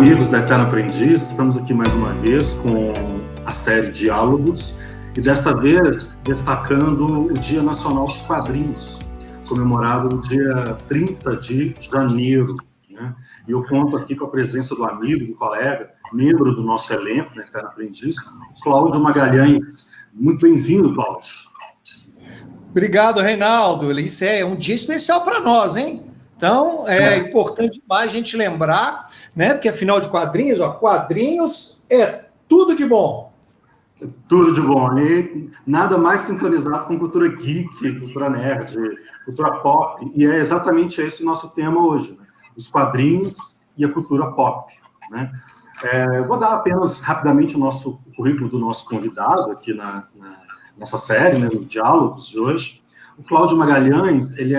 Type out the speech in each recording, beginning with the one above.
amigos da Eterno Aprendiz, estamos aqui mais uma vez com a série Diálogos e desta vez destacando o Dia Nacional dos Quadrinhos, comemorado no dia 30 de janeiro. Né? E eu conto aqui com a presença do amigo, do colega, membro do nosso elenco, da Eterno Aprendiz, Cláudio Magalhães. Muito bem-vindo, Cláudio. Obrigado, Reinaldo. Isso é um dia especial para nós, hein? Então, é importante demais a gente lembrar, né? Porque afinal de quadrinhos, quadrinhos é tudo de bom. Tudo de bom. E nada mais sintonizado com cultura geek, cultura nerd, cultura pop. E é exatamente esse o nosso tema hoje, né? Os quadrinhos e a cultura pop, né? Vou dar apenas rapidamente o currículo do nosso convidado aqui nessa série, né, nos diálogos de hoje. O Cláudio Magalhães, ele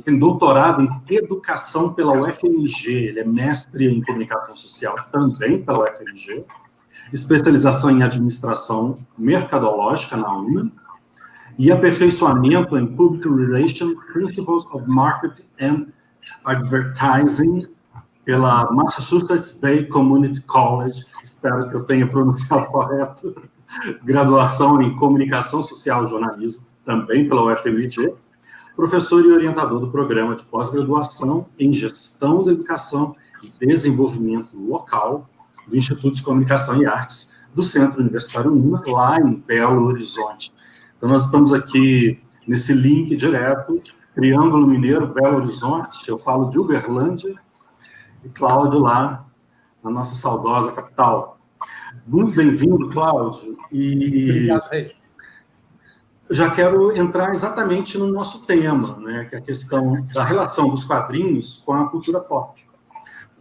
tem doutorado em educação pela UFMG, ele é mestre em comunicação social também pela UFMG, especialização em administração mercadológica na UNA e aperfeiçoamento em Public Relations Principles of Marketing and Advertising pela Massachusetts Bay Community College, espero que eu tenha pronunciado correto, graduação em comunicação social e jornalismo também pela UFMG, professor e orientador do programa de pós-graduação em Gestão da Educação e Desenvolvimento Local do Instituto de Comunicação e Artes do Centro Universitário UNA, lá em Belo Horizonte. Então, nós estamos aqui nesse link direto, Triângulo Mineiro, Belo Horizonte, eu falo de Uberlândia, e Cláudio lá na nossa saudosa capital. Muito bem-vindo, Cláudio. Obrigado, Rei. Já quero entrar exatamente no nosso tema, né, que é a questão da relação dos quadrinhos com a cultura pop.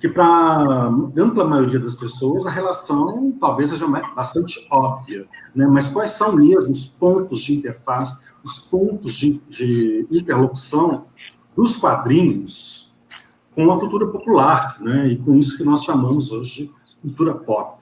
Que para a ampla maioria das pessoas, a relação talvez seja bastante óbvia, né, mas quais são mesmo os pontos de interface, os pontos de interlocução dos quadrinhos com a cultura popular, né, e com isso que nós chamamos hoje de cultura pop?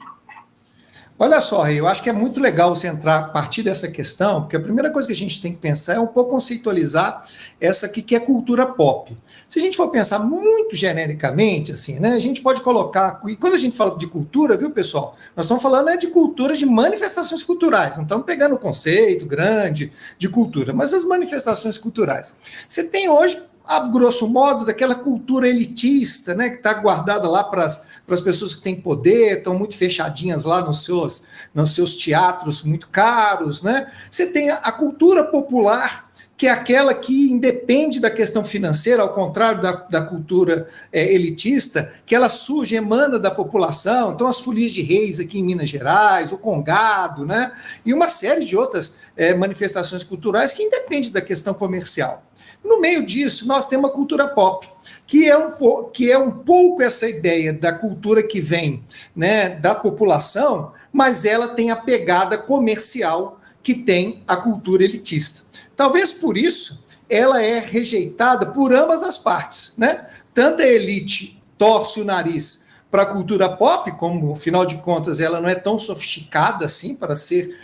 Olha só, Rei, eu acho que é muito legal você entrar a partir dessa questão, porque a primeira coisa que a gente tem que pensar é um pouco conceitualizar essa aqui que é cultura pop. Se a gente for pensar muito genericamente, assim, né, a gente pode colocar, e quando a gente fala de cultura, viu, pessoal, nós estamos falando de cultura, de manifestações culturais, não estamos pegando o conceito grande de cultura, mas as manifestações culturais. Você tem hoje, a grosso modo, daquela cultura elitista, né, que está guardada lá para as pessoas que têm poder, estão muito fechadinhas lá nos seus teatros muito caros, né? Você tem a cultura popular, que é aquela que independe da questão financeira, ao contrário da cultura elitista, que ela surge, emana da população. Então, as folias de reis aqui em Minas Gerais, o congado, né? E uma série de outras manifestações culturais que independem da questão comercial. No meio disso, nós temos a cultura pop, que é um pouco essa ideia da cultura que vem, né, da população, mas ela tem a pegada comercial que tem a cultura elitista. Talvez por isso ela é rejeitada por ambas as partes, né? Tanto a elite torce o nariz para a cultura pop, como, afinal de contas, ela não é tão sofisticada assim para ser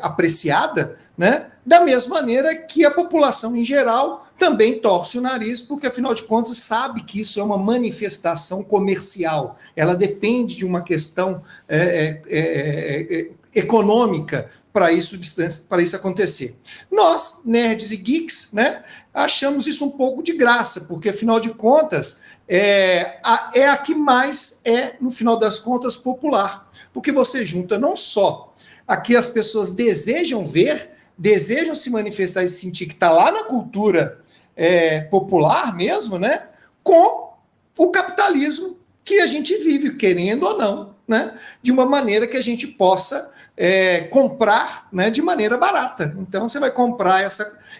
apreciada, né? Da mesma maneira que a população em geral também torce o nariz, porque, afinal de contas, sabe que isso é uma manifestação comercial. Ela depende de uma questão econômica para isso acontecer. Nós, nerds e geeks, né, achamos isso um pouco de graça, porque, afinal de contas, é a que mais no final das contas, popular. Porque você junta não só a que as pessoas desejam ver, desejam se manifestar e sentir que está lá na cultura popular mesmo, né, com o capitalismo que a gente vive, querendo ou não, né, de uma maneira que a gente possa comprar, né, de maneira barata. Então, você vai comprar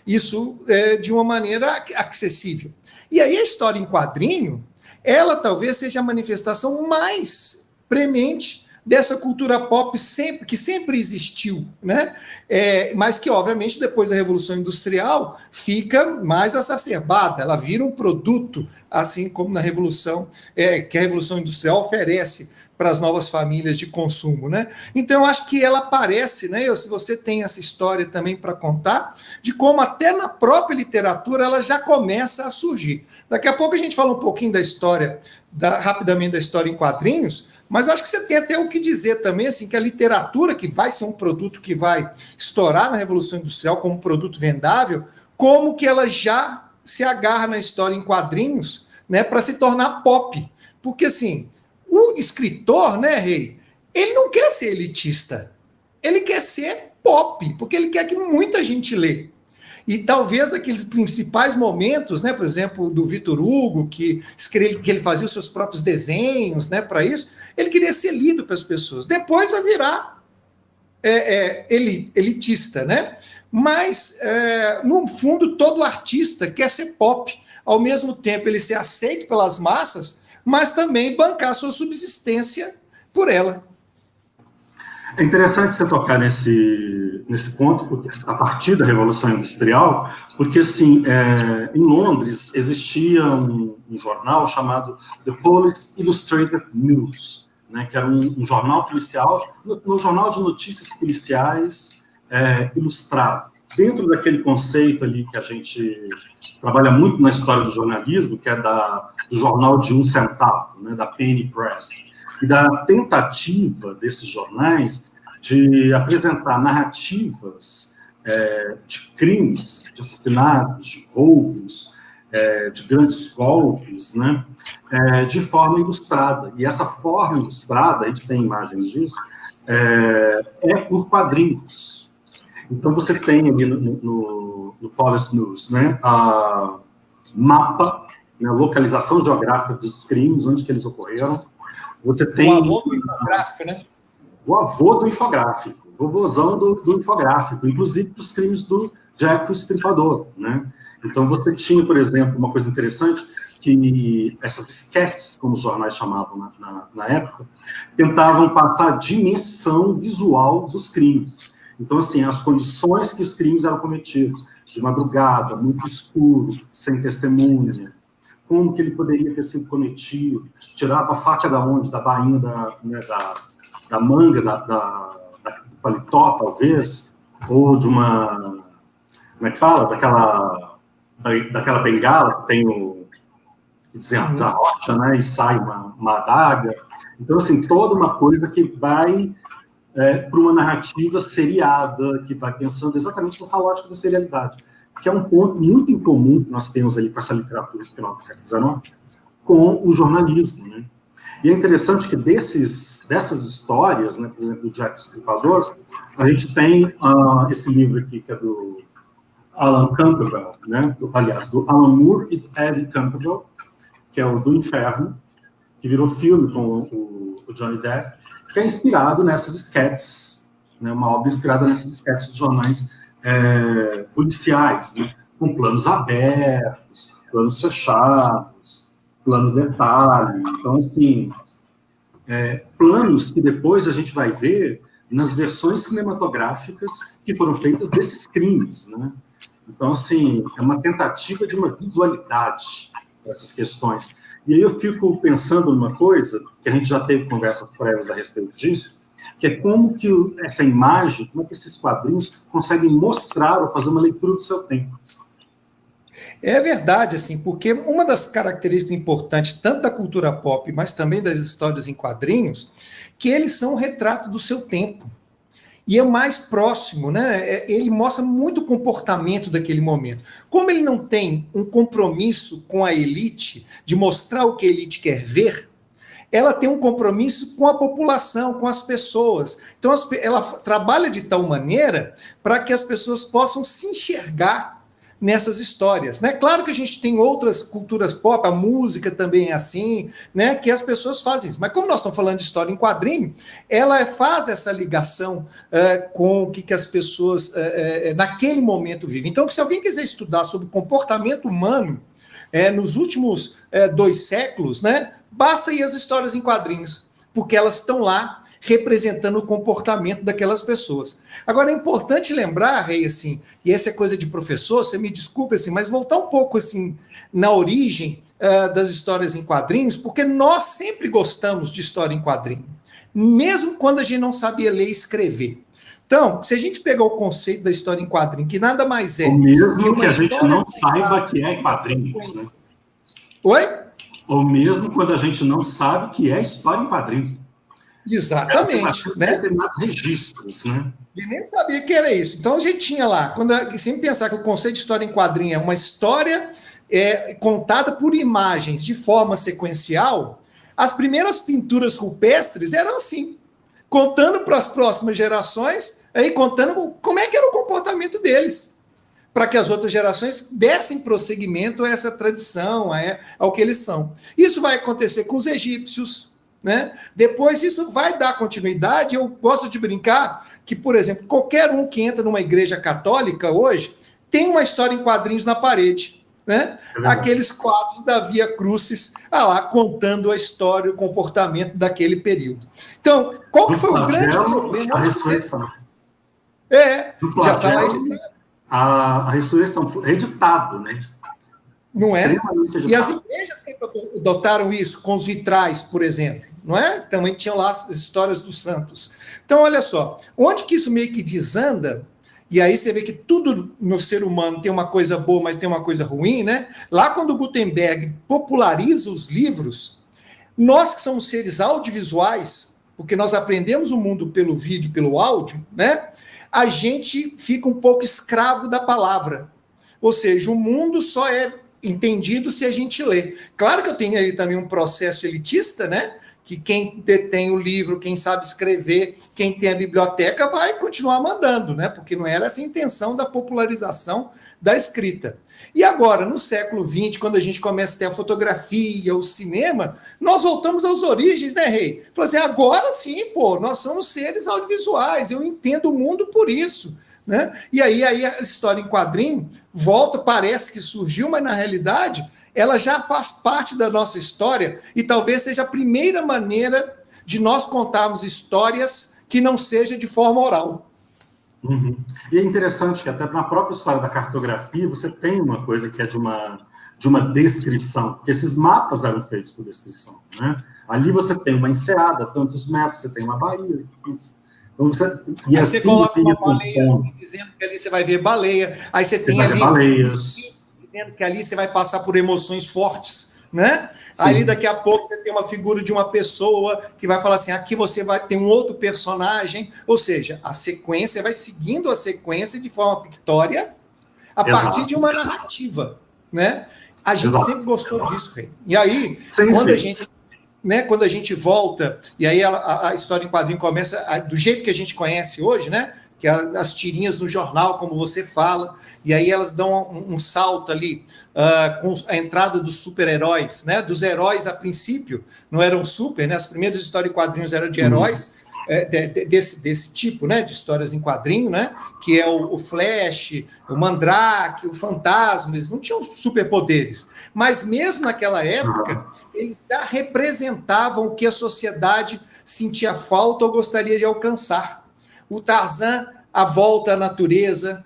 isso de uma maneira acessível. E aí a história em quadrinho, ela talvez seja a manifestação mais premente dessa cultura pop que sempre existiu, né? Mas que, obviamente, depois da Revolução Industrial, fica mais exacerbada. Ela vira um produto, assim como na Revolução, que a Revolução Industrial oferece para as novas famílias de consumo, né? Então, eu acho que ela aparece, né? Se você tem essa história também para contar, de como até na própria literatura ela já começa a surgir. Daqui a pouco a gente fala um pouquinho da história, rapidamente da história em quadrinhos, mas acho que você tem até o que dizer também, assim, que a literatura, que vai ser um produto que vai estourar na Revolução Industrial como um produto vendável, como que ela já se agarra na história em quadrinhos, né, para se tornar pop. Porque, assim, o escritor, né, Rei, ele não quer ser elitista. Ele quer ser pop, porque ele quer que muita gente lê. E talvez aqueles principais momentos, né, por exemplo, do Victor Hugo, que ele fazia os seus próprios desenhos, né, para isso, ele queria ser lido pelas pessoas. Depois vai virar elitista, né? Mas, no fundo, todo artista quer ser pop. Ao mesmo tempo, ele ser aceito pelas massas, mas também bancar sua subsistência por ela. É interessante você tocar nesse ponto, porque, a partir da Revolução Industrial, porque, assim, em Londres existia um jornal chamado The Police Illustrated News, né, que era um jornal policial, no jornal de notícias policiais ilustrado. Dentro daquele conceito ali que a gente trabalha muito na história do jornalismo, que é do jornal de 1 centavo, né, da Penny Press, e da tentativa desses jornais de apresentar narrativas de crimes, de assassinatos, de roubos, de grandes golpes, né, de forma ilustrada. E essa forma ilustrada, a gente tem imagens disso, é por quadrinhos. Então, você tem ali no Police News, né, a mapa, né, localização geográfica dos crimes, onde que eles ocorreram. Você tem... O avô do infográfico, né? O avô do infográfico, o vovôzão do infográfico, inclusive dos crimes do Jack o Estripador, né? Então, você tinha, por exemplo, uma coisa interessante, que essas sketches, como os jornais chamavam na época, tentavam passar a dimensão visual dos crimes. Então, assim, as condições que os crimes eram cometidos, de madrugada, muito escuro, sem testemunha, como que ele poderia ter sido cometido, tirava a faca da onde? Da bainha da manga, do paletó, talvez, ou de uma, como é que fala? Daquela bengala que tem que desarrocha, né, e sai uma adaga. Então, assim, toda uma coisa que vai para uma narrativa seriada, que vai pensando exatamente nessa lógica da serialidade, que é um ponto muito incomum que nós temos ali com essa literatura do final do século XIX, com o jornalismo, né? E é interessante que dessas histórias, né, por exemplo, do Jack o Estripador, a gente tem esse livro aqui, que é do Alan Campbell, né? Aliás, do Alan Moore e do Eddie Campbell, que é o do Inferno, que virou filme com o Johnny Depp, que é inspirado nessas sketches, né, uma obra inspirada nessas sketches dos jornais policiais, né, com planos abertos, planos fechados, plano detalhe. Então, assim, planos que depois a gente vai ver nas versões cinematográficas que foram feitas desses crimes, né? Então, assim, é uma tentativa de uma visualidade para essas questões. E aí eu fico pensando numa coisa, que a gente já teve conversas prévias a respeito disso, que é como que essa imagem, como é que esses quadrinhos conseguem mostrar ou fazer uma leitura do seu tempo. É verdade, assim, porque uma das características importantes, tanto da cultura pop, mas também das histórias em quadrinhos, que eles são um retrato do seu tempo. E é mais próximo, né? Ele mostra muito o comportamento daquele momento. Como ele não tem um compromisso com a elite, de mostrar o que a elite quer ver, ela tem um compromisso com a população, com as pessoas. Então, ela trabalha de tal maneira para que as pessoas possam se enxergar nessas histórias, né? Claro que a gente tem outras culturas pop, a música também é assim, né? Que as pessoas fazem isso. Mas como nós estamos falando de história em quadrinho, ela faz essa ligação com o que as pessoas naquele momento vivem. Então, se alguém quiser estudar sobre o comportamento humano nos últimos 2 séculos, né? Basta ir às histórias em quadrinhos, porque elas estão lá representando o comportamento daquelas pessoas. Agora, é importante lembrar, Rei, assim, e essa é coisa de professor, você me desculpe, assim, mas voltar um pouco assim, na origem das histórias em quadrinhos, porque nós sempre gostamos de história em quadrinho, mesmo quando a gente não sabia ler e escrever. Então, se a gente pegar o conceito da história em quadrinho, que nada mais é... Ou mesmo que a gente não saiba que é quadrinhos, né? Oi? Ou mesmo quando a gente não sabe que é história em quadrinhos. Exatamente. Né? Determinados registros, né? Eu nem sabia que era isso. Então, a gente tinha lá, sempre pensar que o conceito de história em quadrinho é uma história contada por imagens de forma sequencial, as primeiras pinturas rupestres eram assim, contando para as próximas gerações, aí contando como é que era o comportamento deles, para que as outras gerações dessem prosseguimento a essa tradição, ao que eles são. Isso vai acontecer com os egípcios, né? Depois isso vai dar continuidade. Eu gosto de brincar que, por exemplo, qualquer um que entra numa igreja católica hoje tem uma história em quadrinhos na parede, né? Aqueles quadros da Via Crucis, lá, contando a história, o comportamento daquele período. Então, qual que foi o grande problema? A ressurreição. Já está lá editado. A ressurreição, editado, né? Não é? E as igrejas sempre adotaram isso, com os vitrais, por exemplo, não é? Também tinham lá as histórias dos santos. Então, olha só, onde que isso meio que desanda, e aí você vê que tudo no ser humano tem uma coisa boa, mas tem uma coisa ruim, né? Lá quando Gutenberg populariza os livros, nós que somos seres audiovisuais, porque nós aprendemos o mundo pelo vídeo, pelo áudio, né? A gente fica um pouco escravo da palavra. Ou seja, o mundo só é entendido se a gente lê. Claro que eu tenho aí também um processo elitista, né? Que quem detém o livro, quem sabe escrever, quem tem a biblioteca vai continuar mandando, né? Porque não era essa a intenção da popularização da escrita. E agora, no século XX, quando a gente começa a ter a fotografia, o cinema, nós voltamos às origens, né, Rei? Falou assim, agora sim, nós somos seres audiovisuais, eu entendo o mundo por isso, né? E aí a história em quadrinho volta, parece que surgiu, mas na realidade ela já faz parte da nossa história e talvez seja a primeira maneira de nós contarmos histórias que não seja de forma oral. Uhum. E é interessante que até na própria história da cartografia você tem uma coisa que é de uma descrição, porque esses mapas eram feitos por descrição, né? Ali você tem uma enseada, tantos metros, você tem uma baía, então e aí assim você coloca uma baleia dizendo que ali você vai ver baleia, aí você tem ali baleias, dizendo que ali você vai passar por emoções fortes, né? Sim. Ali daqui a pouco você tem uma figura de uma pessoa que vai falar assim, aqui você vai ter um outro personagem, ou seja, a sequência vai seguindo a sequência de forma pictória a partir de uma narrativa, né? A gente sempre gostou disso, Rei. E aí, quando a gente volta, e aí a história em quadrinho começa do jeito que a gente conhece hoje, né? Que é as tirinhas no jornal, como você fala, e aí elas dão um salto ali com a entrada dos super-heróis, né? Dos heróis, a princípio, não eram super, né? As primeiras histórias em quadrinhos eram de heróis, desse tipo, né? De histórias em quadrinho, né? Que é o Flash, o Mandrake, o Fantasma, eles não tinham superpoderes. Mas mesmo naquela época, eles já representavam o que a sociedade sentia falta ou gostaria de alcançar. O Tarzan, a volta à natureza,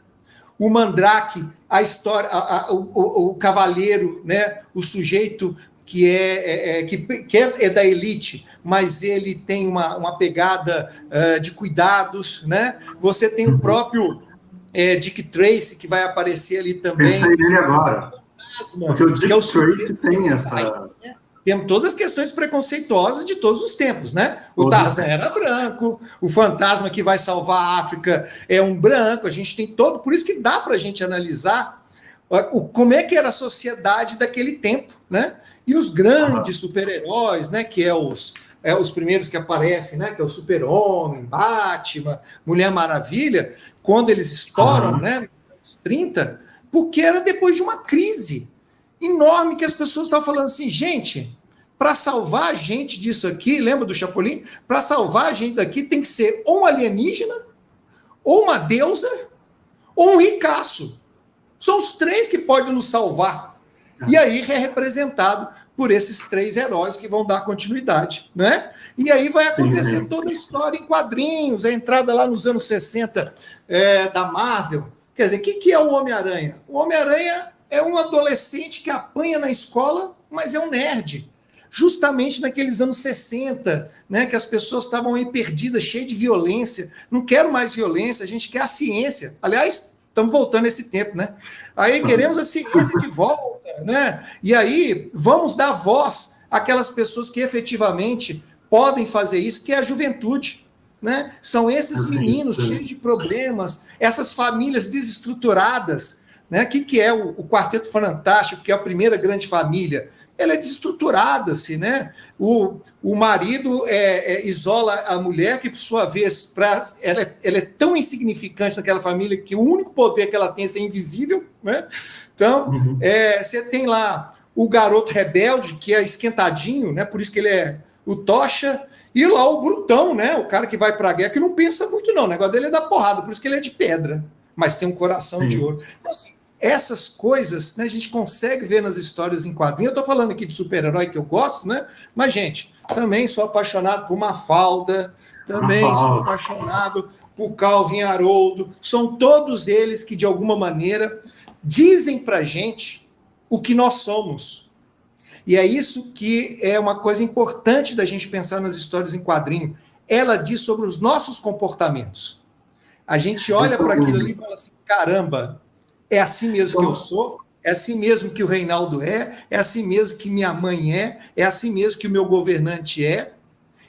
o Mandrake, a história, o cavaleiro, né? O sujeito que é da elite, mas ele tem uma pegada de cuidados, né? Você tem o próprio Dick Tracy, que vai aparecer ali também. Pensei nele agora. Porque o Dick Tracy tem essa... Temos todas as questões preconceituosas de todos os tempos, né? O Tarzan era branco, o fantasma que vai salvar a África é um branco, a gente tem todo... Por isso que dá para a gente analisar como é que era a sociedade daquele tempo, né? E os grandes super-heróis, né? Que os primeiros que aparecem, né? Que é o Super-Homem, Batman, Mulher Maravilha, quando eles estouram, né? Nos 30, porque era depois de uma crise enorme que as pessoas estavam falando assim, gente, para salvar a gente disso aqui, lembra do Chapolin? Para salvar a gente daqui tem que ser ou um alienígena, ou uma deusa, ou um ricaço. São os três que podem nos salvar. E aí é representado por esses três heróis que vão dar continuidade, né? E aí vai acontecer toda a história em quadrinhos, a entrada lá nos anos 60 da Marvel. Quer dizer, o que é o Homem-Aranha? O Homem-Aranha é um adolescente que apanha na escola, mas é um nerd. Justamente naqueles anos 60, né, que as pessoas estavam aí perdidas, cheias de violência. Não quero mais violência, a gente quer a ciência. Aliás, estamos voltando a esse tempo, né? Aí queremos a ciência de volta, né? E aí vamos dar voz àquelas pessoas que efetivamente podem fazer isso, que é a juventude, né? São esses meninos cheios de problemas, essas famílias desestruturadas, né? Que é o Quarteto Fantástico, que é a primeira grande família. Ela é desestruturada-se, né? O marido isola a mulher, que, por sua vez, ela é tão insignificante naquela família que o único poder que ela tem é ser invisível, né? Então, você tem lá o garoto rebelde, que é esquentadinho, né? Por isso que ele é o tocha, e lá o brutão, né? O cara que vai para a guerra, que não pensa muito, não. O negócio dele é dar porrada, por isso que ele é de pedra, mas tem um coração de ouro. Então, assim, essas coisas, né, a gente consegue ver nas histórias em quadrinhos. Eu estou falando aqui de super-herói que eu gosto, né? Mas, gente, também sou apaixonado por Mafalda, também sou apaixonado por Calvin Haroldo. São todos eles que, de alguma maneira, dizem para gente o que nós somos. E é isso que é uma coisa importante da gente pensar nas histórias em quadrinho. Ela diz sobre os nossos comportamentos. A gente olha para aquilo ali e fala assim, caramba, é assim mesmo que eu sou, é assim mesmo que o Reinaldo é assim mesmo que minha mãe é assim mesmo que o meu governante é,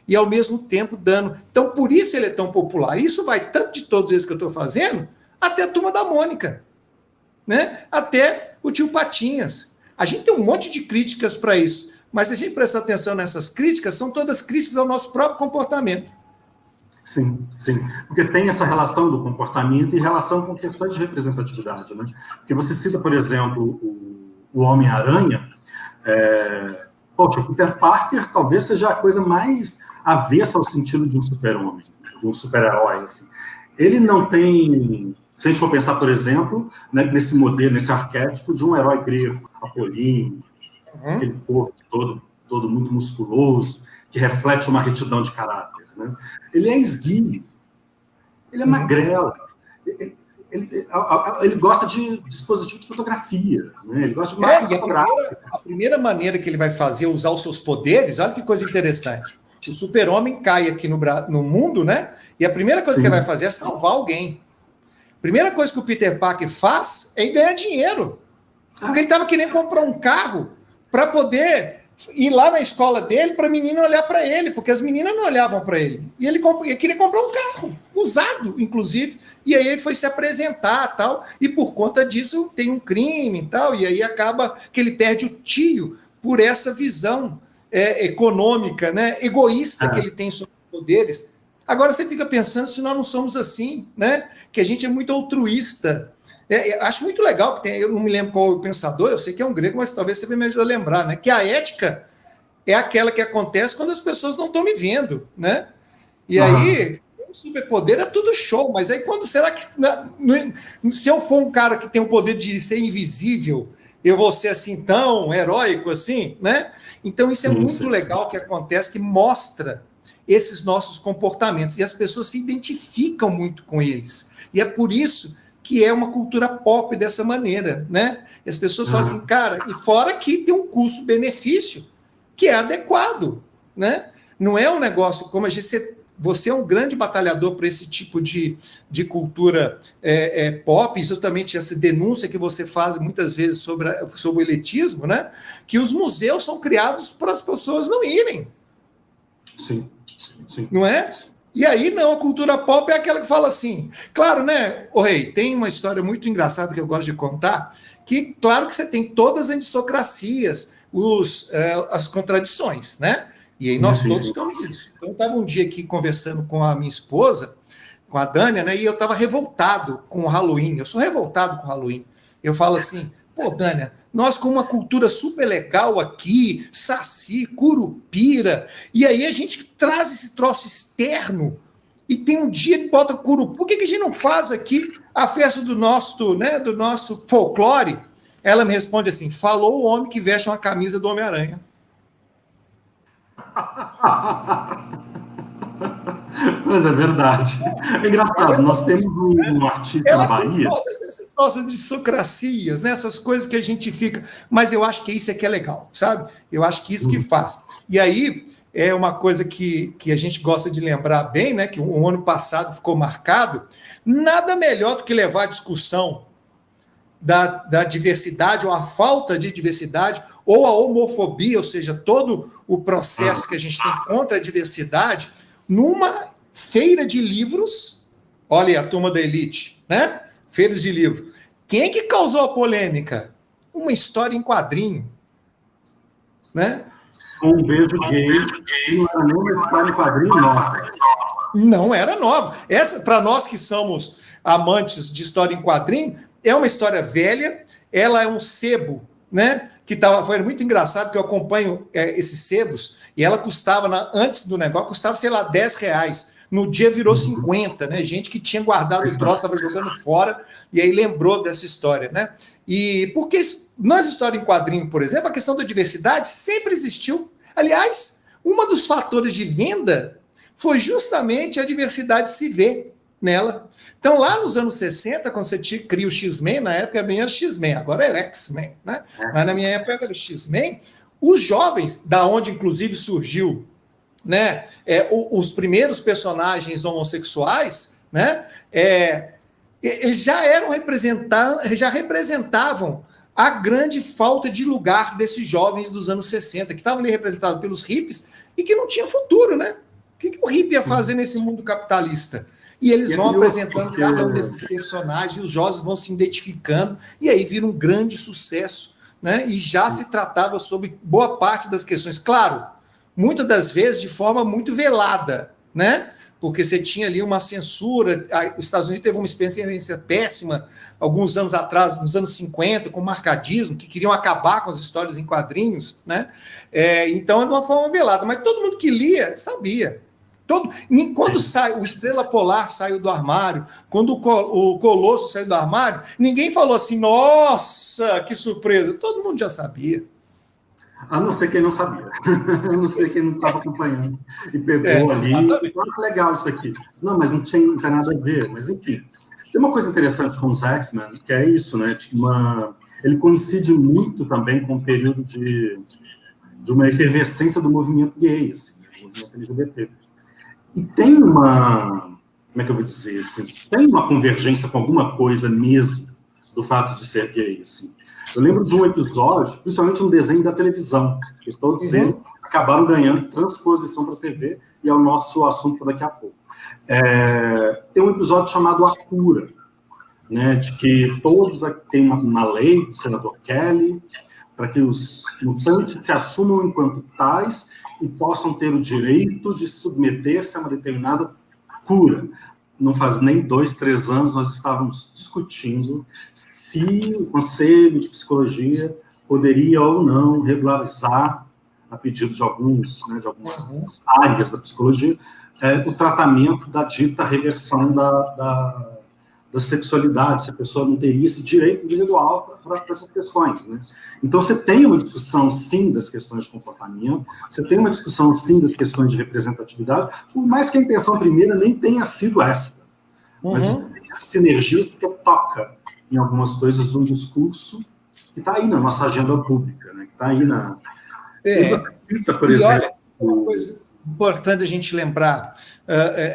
e ao mesmo tempo dando. Então, por isso ele é tão popular. Isso vai tanto de todos esses que eu estou fazendo, até a Turma da Mônica, né? Até o Tio Patinhas. A gente tem um monte de críticas para isso, mas se a gente prestar atenção nessas críticas, são todas críticas ao nosso próprio comportamento. Sim, sim. Porque tem essa relação do comportamento e relação com questões de representatividade, né? Porque você cita, por exemplo, o Homem-Aranha. Poxa, o Peter Parker talvez seja a coisa mais avessa ao sentido de um super-homem, de um super-herói, assim. Ele não tem... Se a gente for pensar, por exemplo, né, nesse modelo, nesse arquétipo de um herói grego, Apolíneo, aquele corpo todo muito musculoso, que reflete uma retidão de caráter. Né? Ele é esguio, ele é magrelo, ele gosta de dispositivo de fotografia, né? Ele gosta de máquina fotográfica. A primeira maneira que ele vai fazer usar os seus poderes, olha que coisa interessante. O super-homem cai aqui no mundo, né? E a primeira coisa que ele vai fazer é salvar alguém. A primeira coisa que o Peter Parker faz é ganhar dinheiro. Porque ele estava querendo comprar um carro para poder ir lá na escola dele para a menina olhar para ele, porque as meninas não olhavam para ele. E ele queria comprar um carro, usado, inclusive. E aí ele foi se apresentar tal, e por conta disso tem um crime e tal, e aí acaba que ele perde o tio por essa visão econômica, né, egoísta que ele tem sobre os poderes. Agora você fica pensando se nós não somos assim, né? Que a gente é muito altruísta. Acho muito legal que eu não me lembro qual é o pensador, eu sei que é um grego, mas talvez você me ajude a lembrar, né? Que a ética é aquela que acontece quando as pessoas não estão me vendo, né? E aí, o superpoder é tudo show, mas aí quando será que... Se eu for um cara que tem o poder de ser invisível, eu vou ser assim tão heróico assim, né? Então isso é muito legal que acontece, que mostra esses nossos comportamentos, e as pessoas se identificam muito com eles. E é por isso que é uma cultura pop dessa maneira, né? E as pessoas falam assim, cara, e fora que tem um custo-benefício que é adequado, né? Não é um negócio como a gente... Você é um grande batalhador para esse tipo de cultura pop, exatamente essa denúncia que você faz muitas vezes sobre o elitismo, né? Que os museus são criados para as pessoas não irem. Sim. Não é? E aí, não, a cultura pop é aquela que fala assim, claro, né, Rei, tem uma história muito engraçada que eu gosto de contar, que, claro que você tem todas as antissocracias, as contradições, né? E aí nós todos estamos nisso. Então, eu estava um dia aqui conversando com a minha esposa, com a Dânia, né, e eu estava revoltado com o Halloween, eu sou revoltado com o Halloween. Eu falo assim, pô, Dânia, nós com uma cultura super legal aqui, Saci, Curupira, e aí a gente traz esse troço externo e tem um dia que bota Curupira. Por que a gente não faz aqui a festa do nosso folclore? Ela me responde assim, falou o homem que veste uma camisa do Homem-Aranha. Mas é verdade. É engraçado, nós temos um artista na Bahia. Todas essas nossas dissocracias, né? Essas coisas que a gente fica. Mas eu acho que isso é que é legal, sabe? Eu acho que isso que faz. E aí é uma coisa que a gente gosta de lembrar bem, né? Que o ano passado ficou marcado. Nada melhor do que levar a discussão da diversidade, ou a falta de diversidade, ou a homofobia, ou seja, todo o processo que a gente tem contra a diversidade, numa feira de livros. Olha a turma da elite, né? Feiras de livro. Quem é que causou a polêmica? Uma história em quadrinho, né? Um beijo gay, não era nem uma história em quadrinho nova. Não era nova. Essa, para nós que somos amantes de história em quadrinho, é uma história velha, ela é um sebo, né? Foi muito engraçado, porque eu acompanho esses sebos, e ela custava, antes do negócio, custava, sei lá, R$10. No dia virou 50, né? Gente que tinha guardado o troço, estava jogando fora, e aí lembrou dessa história, né? E porque nas histórias em quadrinho, por exemplo, a questão da diversidade sempre existiu. Aliás, um dos fatores de venda foi justamente a diversidade se ver nela. Então, lá nos anos 60, quando você cria o X-Men, na época bem era X-Men, agora é X-Men, né? Mas na minha época era X-Men, os jovens, da onde inclusive surgiu, né, os primeiros personagens homossexuais, né, eles já representavam a grande falta de lugar desses jovens dos anos 60, que estavam ali representados pelos hippies e que não tinha futuro, né? O que o hippie ia fazer nesse mundo capitalista? E eles vão apresentando cada um desses personagens, e os jovens vão se identificando, e aí vira um grande sucesso, né? E já se tratava sobre boa parte das questões. Claro, muitas das vezes de forma muito velada, né? Porque você tinha ali uma censura. Os Estados Unidos teve uma experiência péssima alguns anos atrás, nos anos 50, com o marcadismo, que queriam acabar com as histórias em quadrinhos, né? Então, é de uma forma velada. Mas todo mundo que lia sabia. Quando o Estrela Polar saiu do armário, quando o Colosso saiu do armário, ninguém falou assim, nossa, que surpresa. Todo mundo já sabia. A não ser quem não sabia. A não ser quem não estava acompanhando. E pegou ali. Olha que legal isso aqui. Não, mas não tem nada a ver. Mas, enfim. Tem uma coisa interessante com os X-Men, que é isso, né? Ele coincide muito também com o período de uma efervescência do movimento gay, assim, do movimento LGBT. E tem como é que eu vou dizer, assim, tem uma convergência com alguma coisa mesmo do fato de ser gay, assim. Eu lembro de um episódio, principalmente no desenho da televisão, que todos eles acabaram ganhando transposição para a TV, e é o nosso assunto para daqui a pouco. Tem um episódio chamado A Cura, né, de que todos tem uma lei do senador Kelly, para que os mutantes se assumam enquanto tais e possam ter o direito de submeter-se a uma determinada cura. Não faz nem 2, 3 anos nós estávamos discutindo se o Conselho de Psicologia poderia ou não regularizar, a pedido de algumas áreas da psicologia, o tratamento da dita reversão da sexualidade, se a pessoa não teria esse direito individual para essas questões, né? Então, você tem uma discussão, sim, das questões de comportamento, você tem uma discussão, sim, das questões de representatividade, por mais que a intenção primeira nem tenha sido essa. Mas você tem essa sinergia que toca em algumas coisas de um discurso que está aí na nossa agenda pública, né? Que está aí na... por exemplo... Olha, uma coisa importante a gente lembrar,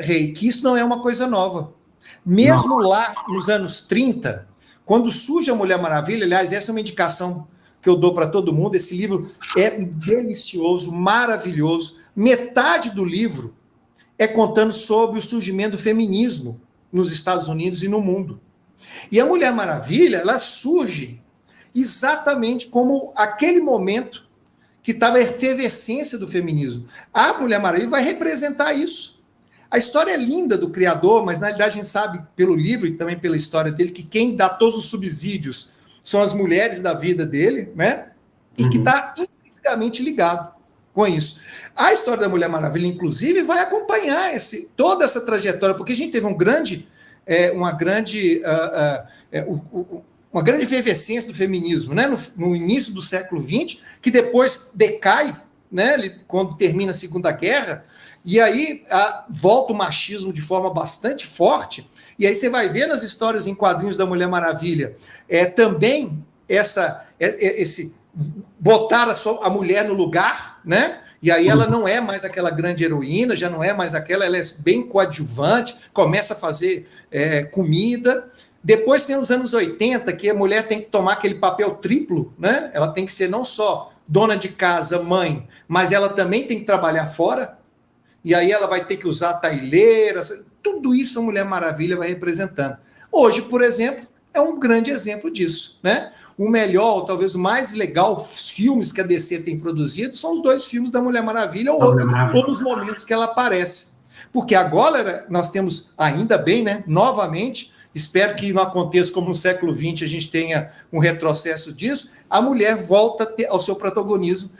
Rei, que isso não é uma coisa nova. Mesmo lá nos anos 30, quando surge a Mulher Maravilha, aliás, essa é uma indicação que eu dou para todo mundo, esse livro é delicioso, maravilhoso. Metade do livro é contando sobre o surgimento do feminismo nos Estados Unidos e no mundo. E a Mulher Maravilha, ela surge exatamente como aquele momento que estava a efervescência do feminismo. A Mulher Maravilha vai representar isso. A história é linda do criador, mas na realidade a gente sabe pelo livro e também pela história dele que quem dá todos os subsídios são as mulheres da vida dele, né? E que está intrinsecamente ligado com isso. A história da Mulher Maravilha, inclusive, vai acompanhar toda essa trajetória, porque a gente teve uma grande efervescência do feminismo, né? No início do século XX, que depois decai, né? Quando termina a Segunda Guerra. E aí volta o machismo de forma bastante forte, e aí você vai ver nas histórias em quadrinhos da Mulher Maravilha também esse botar a mulher no lugar, né? E aí ela não é mais aquela grande heroína, já não é mais aquela, ela é bem coadjuvante, começa a fazer comida. Depois tem os anos 80, que a mulher tem que tomar aquele papel triplo, né? Ela tem que ser não só dona de casa, mãe, mas ela também tem que trabalhar fora. E aí ela vai ter que usar taileira, tudo isso a Mulher Maravilha vai representando. Hoje, por exemplo, é um grande exemplo disso, né? O melhor, talvez o mais legal, os filmes que a DC tem produzido são os 2 filmes da Mulher Maravilha ou nos momentos que ela aparece. Porque agora nós temos, ainda bem, né, novamente, espero que não aconteça como no século XX a gente tenha um retrocesso disso, a mulher volta ao seu protagonismo,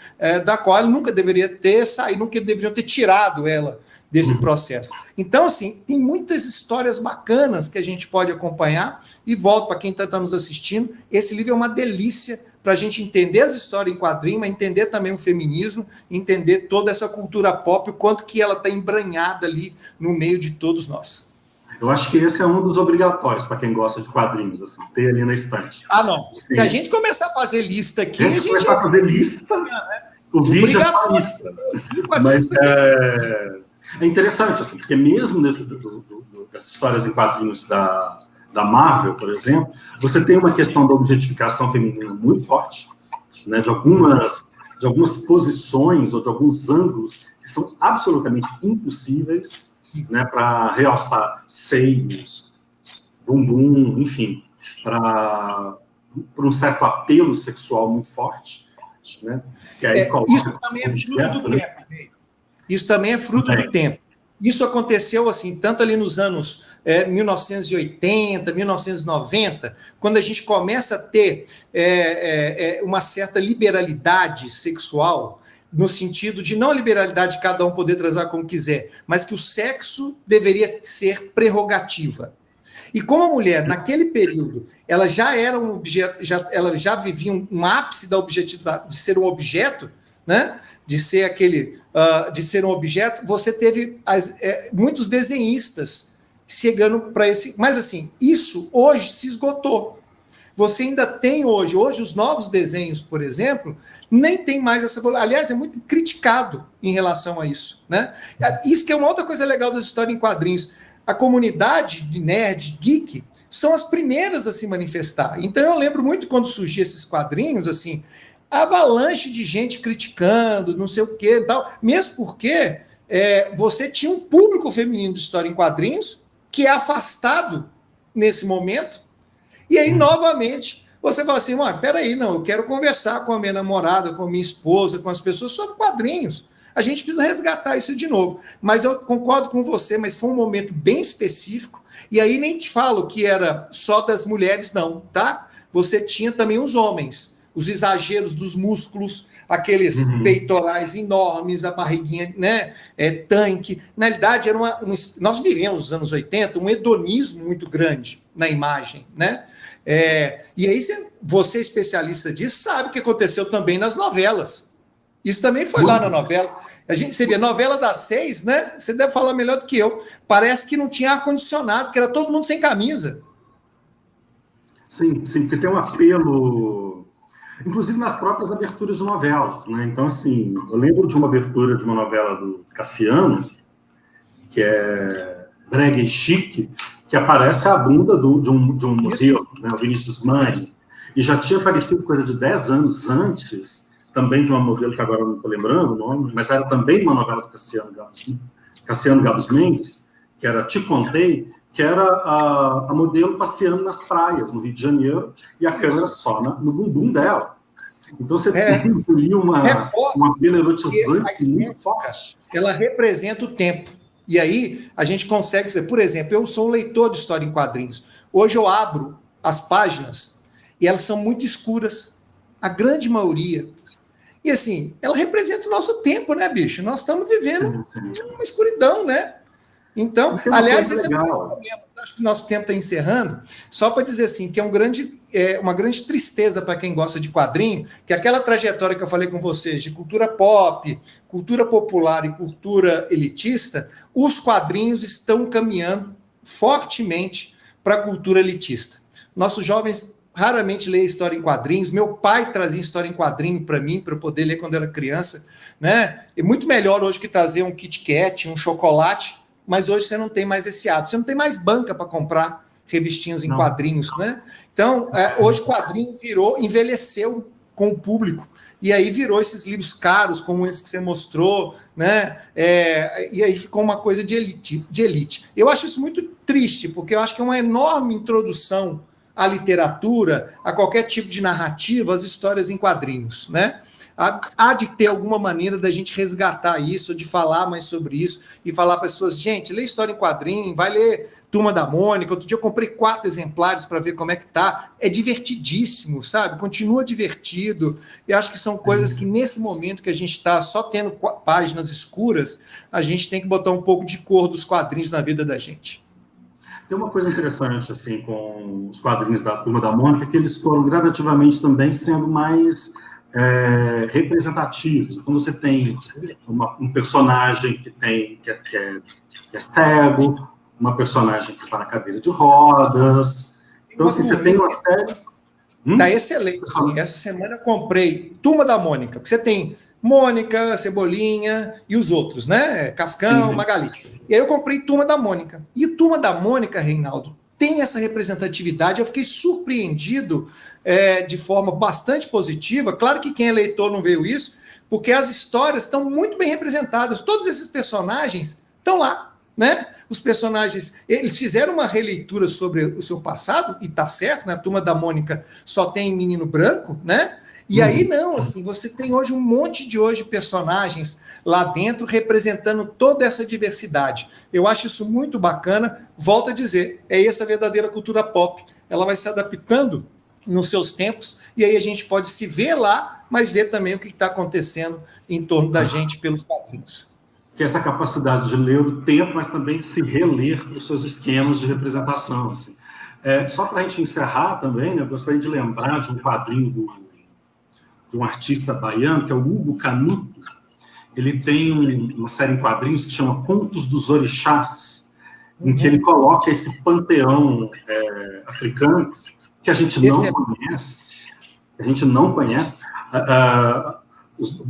da qual ela nunca deveria ter saído, nunca deveriam ter tirado ela desse processo. Então, assim, tem muitas histórias bacanas que a gente pode acompanhar, e volto para quem está nos assistindo, esse livro é uma delícia para a gente entender as histórias em quadrinho, mas entender também o feminismo, entender toda essa cultura pop, o quanto que ela está embranhada ali no meio de todos nós. Eu acho que esse é um dos obrigatórios para quem gosta de quadrinhos, assim, ter ali na estante. Não. Sim. Se a gente começar a fazer lista aqui, a gente começar a fazer lista, o vídeo é só lista. Mas é interessante, assim, porque mesmo dessas histórias em quadrinhos da Marvel, por exemplo, você tem uma questão da objetificação feminina muito forte, né, de algumas posições ou de alguns ângulos que são absolutamente impossíveis, né, para realçar seios, bumbum, enfim, para um certo apelo sexual muito forte, né? Que aí isso também é fruto do tempo. Isso também é fruto do tempo. Isso aconteceu assim, tanto ali nos anos 1980, 1990, quando a gente começa a ter uma certa liberalidade sexual, no sentido de não a liberalidade de cada um poder transar como quiser, mas que o sexo deveria ser prerrogativa. E como a mulher, naquele período, ela já era um objeto, ela já vivia um ápice da objetividade, de ser um objeto, né? De ser de ser um objeto, você teve muitos desenhistas chegando para esse... Mas, assim, isso hoje se esgotou. Você ainda tem hoje os novos desenhos, por exemplo, nem tem mais essa... Aliás, é muito criticado em relação a isso, né? Isso que é uma outra coisa legal da história em quadrinhos. A comunidade de nerd, geek, são as primeiras a se manifestar. Então, eu lembro muito quando surgiam esses quadrinhos, assim, avalanche de gente criticando, não sei o quê e tal, mesmo porque você tinha um público feminino de história em quadrinhos que é afastado nesse momento, e aí, novamente, você fala assim, peraí, não, eu quero conversar com a minha namorada, com a minha esposa, com as pessoas sobre quadrinhos. A gente precisa resgatar isso de novo. Mas eu concordo com você, mas foi um momento bem específico, e aí nem te falo que era só das mulheres, não, tá? Você tinha também os homens, os exageros dos músculos, aqueles peitorais enormes, a barriguinha, né, tanque. Na realidade, nós vivemos nos anos 80 um hedonismo muito grande na imagem, né? E aí, você especialista disso, sabe o que aconteceu também nas novelas. Isso também foi lá na novela. Você vê, novela das 6, né? Você deve falar melhor do que eu. Parece que não tinha ar-condicionado, porque era todo mundo sem camisa. Sim, porque tem um apelo, inclusive nas próprias aberturas de novelas, né? Então, assim, eu lembro de uma abertura de uma novela do Cassiano, que é brega e chique, que aparece a bunda de um modelo, né, o Vinícius Mani, e já tinha aparecido coisa de 10 anos antes, também de uma modelo que agora eu não estou lembrando o nome, mas era também uma novela do Cassiano Gabos Mendes, que era Te Contei, que era a modelo passeando nas praias, no Rio de Janeiro, e a câmera só no bumbum dela. Então você tem ali uma apelo erotizante muito forte. Ela representa o tempo. E aí a gente consegue dizer, por exemplo, eu sou um leitor de história em quadrinhos. Hoje eu abro as páginas e elas são muito escuras, a grande maioria. E assim, ela representa o nosso tempo, né, bicho? Nós estamos vivendo uma escuridão, né? Então, aliás, esse é um problema. Acho que o nosso tempo está encerrando, só para dizer assim, que uma grande tristeza para quem gosta de quadrinho, que aquela trajetória que eu falei com vocês, de cultura pop, cultura popular e cultura elitista, os quadrinhos estão caminhando fortemente para a cultura elitista. Nossos jovens raramente leem história em quadrinhos, meu pai trazia história em quadrinho para mim, para eu poder ler quando eu era criança, né? É muito melhor hoje que trazer um Kit Kat, um chocolate, mas hoje você não tem mais esse hábito, você não tem mais banca para comprar revistinhas em quadrinhos, né? Então, hoje o quadrinho envelheceu com o público, e aí virou esses livros caros, como esse que você mostrou, né? E aí ficou uma coisa de elite. Eu acho isso muito triste, porque eu acho que é uma enorme introdução à literatura, a qualquer tipo de narrativa, as histórias em quadrinhos, né? Há de ter alguma maneira da gente resgatar isso, de falar mais sobre isso e falar para as pessoas, gente, lê história em quadrinho, vai ler Turma da Mônica. Outro dia eu comprei 4 exemplares para ver como é que tá. É divertidíssimo, sabe? Continua divertido. Eu acho que são coisas que nesse momento que a gente está só tendo páginas escuras, a gente tem que botar um pouco de cor dos quadrinhos na vida da gente. Tem uma coisa interessante assim com os quadrinhos da Turma da Mônica, que eles foram gradativamente também sendo mais representativos. Então você tem um personagem que é cego, uma personagem que está na cadeira de rodas. Então assim, você tem uma série... Tá excelente. Essa semana eu comprei Turma da Mônica, porque você tem Mônica, Cebolinha e os outros, né? Cascão, Magali. E aí eu comprei Turma da Mônica. E Turma da Mônica, Reinaldo, tem essa representatividade. Eu fiquei surpreendido de forma bastante positiva. Claro que quem é leitor não viu isso, porque as histórias estão muito bem representadas. Todos esses personagens estão lá, né? Os personagens, eles fizeram uma releitura sobre o seu passado, e tá certo, né? A Turma da Mônica só tem menino branco, né? E aí não, assim, você tem hoje um monte de personagens lá dentro representando toda essa diversidade. Eu acho isso muito bacana. Volto a dizer, é essa a verdadeira cultura pop. Ela vai se adaptando nos seus tempos, e aí a gente pode se ver lá, mas ver também o que está acontecendo em torno da gente pelos quadrinhos. Que é essa capacidade de ler o tempo, mas também de se reler os seus esquemas de representação. Assim. Só para a gente encerrar também, né, eu gostaria de lembrar de um quadrinho de um artista baiano, que é o Hugo Canuto. Ele tem uma série em quadrinhos que chama Contos dos Orixás, em que ele coloca esse panteão africano que a gente não conhece.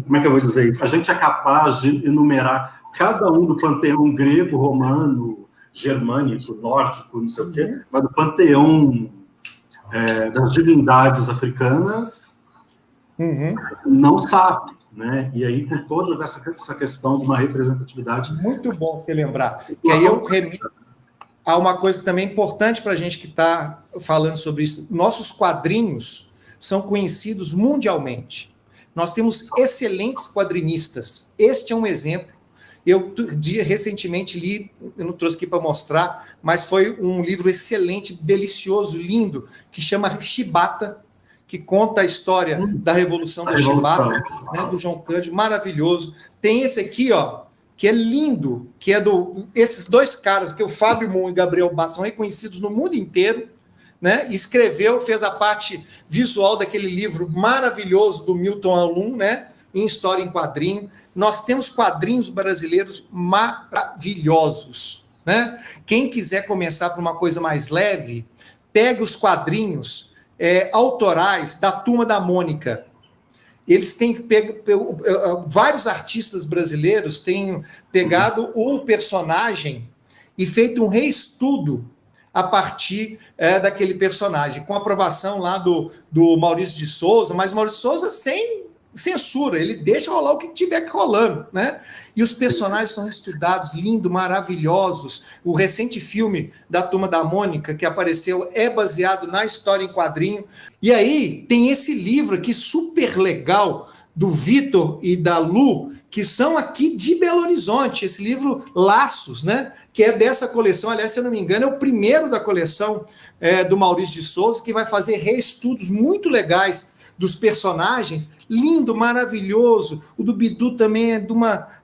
Como é que eu vou dizer isso? A gente é capaz de enumerar cada um do panteão grego, romano, germânico, nórdico, não sei o quê, mas do panteão das divindades africanas, não sabe, né? E aí, com toda essa questão de uma representatividade... Muito bom você lembrar. Que aí eu remito a uma coisa que também é importante para a gente que está falando sobre isso. Nossos quadrinhos são conhecidos mundialmente. Nós temos excelentes quadrinistas. Este é um exemplo. Eu recentemente li, eu não trouxe aqui para mostrar, mas foi um livro excelente, delicioso, lindo, que chama Chibata, que conta a história da Revolução da Chibata, né, do João Cândido, maravilhoso. Tem esse aqui, ó, que é lindo, que é esses 2 caras, que é o Fábio Moon e Gabriel Bá, são reconhecidos no mundo inteiro, né? Escreveu, fez a parte visual daquele livro maravilhoso do Milton Alum, né? Em História em Quadrinho. Nós temos quadrinhos brasileiros maravilhosos, né? Quem quiser começar por uma coisa mais leve, pegue os quadrinhos autorais da Turma da Mônica. Eles têm vários artistas brasileiros têm pegado o personagem e feito um reestudo a partir daquele personagem, com aprovação lá do Maurício de Souza, mas Maurício de Souza sem censura, ele deixa rolar o que tiver que rolando, né? E os personagens são estudados, lindos, maravilhosos. O recente filme da Turma da Mônica, que apareceu, é baseado na história em quadrinho. E aí tem esse livro aqui super legal, do Vitor e da Lu, que são aqui de Belo Horizonte, esse livro Laços, né? Que é dessa coleção, aliás, se eu não me engano, é o primeiro da coleção do Maurício de Souza, que vai fazer reestudos muito legais dos personagens, lindo, maravilhoso. O do Bidu também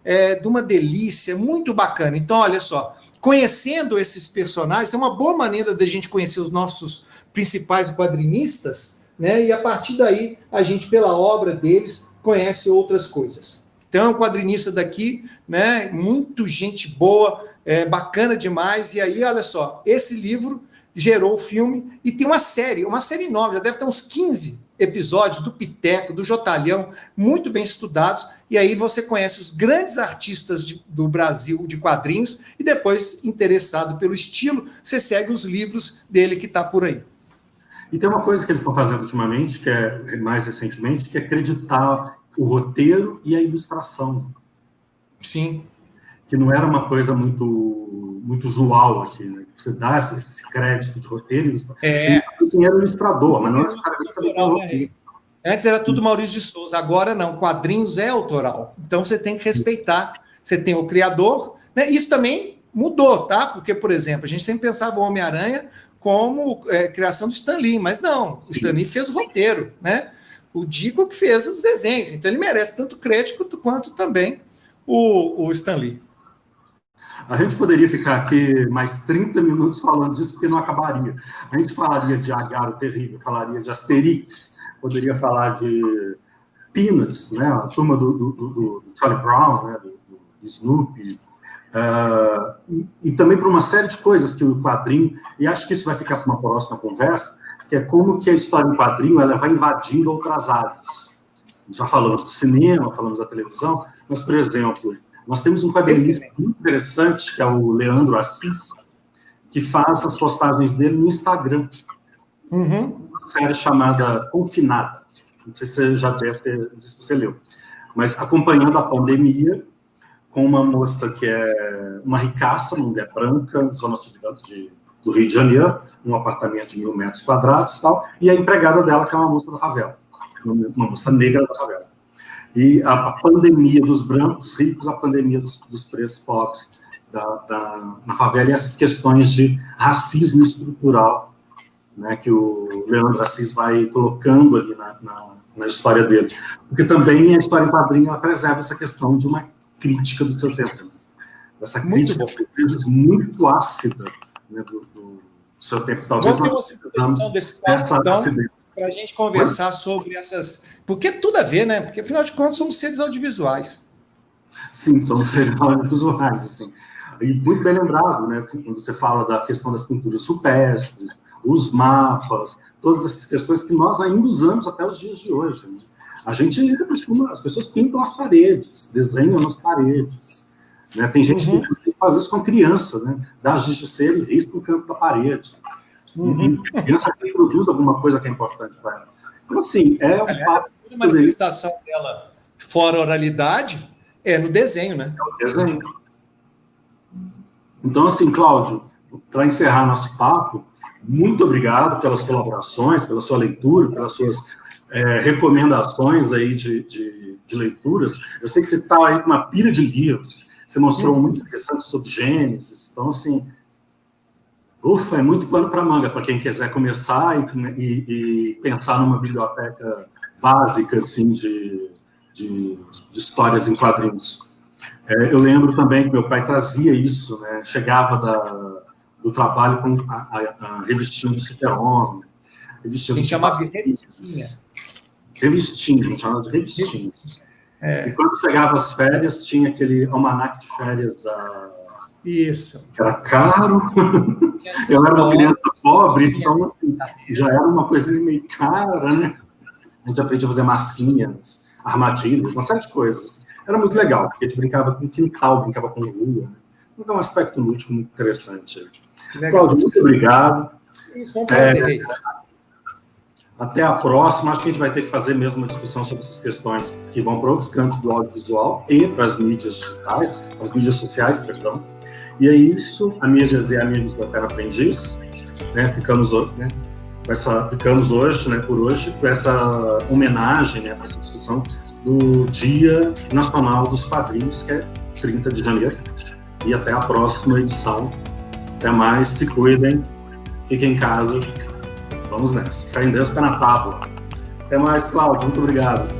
é de uma delícia, muito bacana. Então, olha só, conhecendo esses personagens, é uma boa maneira da gente conhecer os nossos principais quadrinistas, né? E a partir daí, a gente, pela obra deles, conhece outras coisas. Então, o quadrinista daqui, né? Muito gente boa, bacana demais. E aí, olha só, esse livro gerou o filme e tem uma série nova, já deve ter uns 15 episódios do Piteco, do Jotalhão, muito bem estudados, e aí você conhece os grandes artistas do Brasil de quadrinhos, e depois, interessado pelo estilo, você segue os livros dele que está por aí. E tem uma coisa que eles estão fazendo ultimamente, que é mais recentemente, que é acreditar o roteiro e a ilustração. Sim. Que não era uma coisa muito usual, assim, né? Você dá esse crédito de roteiro e ilustração. Quem era o ilustrador, mas não necessariamente. Antes era tudo Maurício de Souza, agora não, quadrinhos é autoral. Então você tem que respeitar, você tem o criador, né? Isso também mudou, tá? Porque, por exemplo, a gente sempre pensava o Homem-Aranha como criação do Stan Lee, mas não, o Stan Lee fez o roteiro, né? O Dico que fez os desenhos, então ele merece tanto crédito quanto também o Stan Lee. A gente poderia ficar aqui mais 30 minutos falando disso, porque não acabaria. A gente falaria de Agar o Terrível, falaria de Asterix, poderia falar de Peanuts, né? A turma do Charlie Brown, né? do Snoopy, e também por uma série de coisas que o quadrinho, e acho que isso vai ficar para uma próxima conversa, que é como que a história em quadrinho ela vai invadindo outras áreas. Já falamos do cinema, falamos da televisão, mas, por exemplo, nós temos um quadrinista muito interessante, que é o Leandro Assis, que faz as postagens dele no Instagram. Uma série chamada Confinada. Não sei se você já deve ter, não sei se você leu. Mas acompanhando a pandemia, com uma moça que é uma ricaça, uma mulher branca, zona sul do Rio de Janeiro, um apartamento de 1.000 metros quadrados e tal, e a empregada dela, que é uma moça da favela, uma moça negra da favela. E a pandemia dos brancos ricos, a pandemia dos pretos pobres na favela, e essas questões de racismo estrutural, né, que o Leandro Assis vai colocando ali na história dele. Porque também a história em quadrinho ela preserva essa questão de uma crítica do seu tempo. Essa crítica, às vezes, muito ácida, né, do seu tempo. Talvez nós precisamos desse papo, então, para a gente conversar sobre essas... Porque tudo a ver, né? Porque, afinal de contas, somos seres audiovisuais. Sim, somos seres audiovisuais, assim. E muito bem lembrado, né? Quando você fala da questão das pinturas rupestres, os mapas, todas essas questões que nós ainda usamos até os dias de hoje. Né? A gente ainda costuma... As pessoas pintam as paredes, desenham nas paredes. Né? Tem gente que faz isso com criança, né? Dá giz de cera e risca no canto da parede. E a criança reproduz alguma coisa que é importante para ela. Então, assim, a manifestação dela fora oralidade é no desenho, né? É o desenho. Então, assim, Cláudio, para encerrar nosso papo, muito obrigado pelas colaborações, pela sua leitura, pelas suas recomendações aí de leituras. Eu sei que você está aí com uma pilha de livros, você mostrou muito interessante sobre Gênesis, então, assim, é muito pano para manga para quem quiser começar e pensar numa biblioteca básica, assim, de histórias em quadrinhos. Eu lembro também que meu pai trazia isso, né? Chegava do trabalho com a revistinha do Super-Homem. A gente chamava de revistinha. Revistinha, a gente chamava de revistinha. E quando chegava as férias, tinha aquele almanaque de férias Isso. Era caro. Eu era uma criança pobre, então assim, já era uma coisinha meio cara, né? A gente aprendia a fazer massinhas, armadilhas, uma série de coisas. Era muito legal, porque a gente brincava com quintal, brincava com rua. Então, um aspecto lúdico muito interessante. Cláudio, muito obrigado. Isso, foi um prazer. Até a próxima. Acho que a gente vai ter que fazer mesmo uma discussão sobre essas questões que vão para outros campos do audiovisual e para as mídias digitais, as mídias sociais, perdão. E é isso, amigas e amigos da Terra Aprendiz, né? Ficamos hoje, né, por hoje, com essa homenagem, né, para essa discussão do Dia Nacional dos Quadrinhos, que é 30 de janeiro. E até a próxima edição. Até mais, se cuidem, fiquem em casa. Vamos nessa. Fé em Deus, pé na tábua. Até mais, Cláudio. Muito obrigado.